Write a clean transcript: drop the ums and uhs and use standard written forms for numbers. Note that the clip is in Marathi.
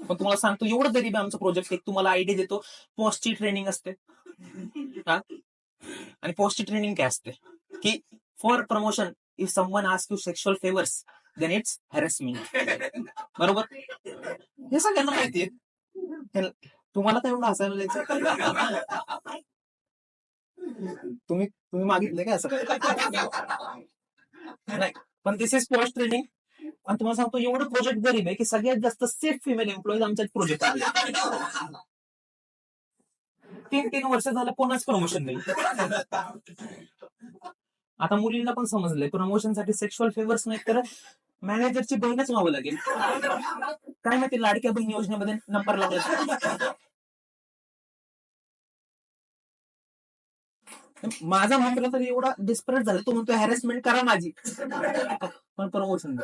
पण तुम्हाला सांगतो एवढं गरीब आहे आमचं प्रोजेक्ट, एक तुम्हाला आयडिया देतो. पोस्टची ट्रेनिंग असते. हा? आणि पोस्टची ट्रेनिंग काय असते की for promotion if someone ask you sexual favours then it's harassment. बरोबर? हे सगळ्यांना माहितीये. तुम्हाला तर एवढं हसायला जायचं. तुम्ही तुम्ही मागितले का असं? नाही, पण दिस इज पोस्ट ट्रेनिंग. आणि तुम्हाला सांगतो एवढं प्रोजेक्ट गरीब आहे की सगळ्यात जास्त सेफ फिमेल एम्प्लॉईज आमच्या प्रोजेक्ट आले. 3-3 वर्ष झालं कोणाच प्रमोशन नाही. आता मुलींना पण समजलंय प्रमोशनसाठी सेक्शुअल फेवर्स नाही तर मॅनेजरची बहीणच व्हावं लागेल. काय माहिती लाडक्या बहीण योजनेमध्ये नंबर लागला. माझा मित्र तर एवढा डिस्परेट झाला, तो म्हणतो हॅरेसमेंट करा माझी पण प्रमोशन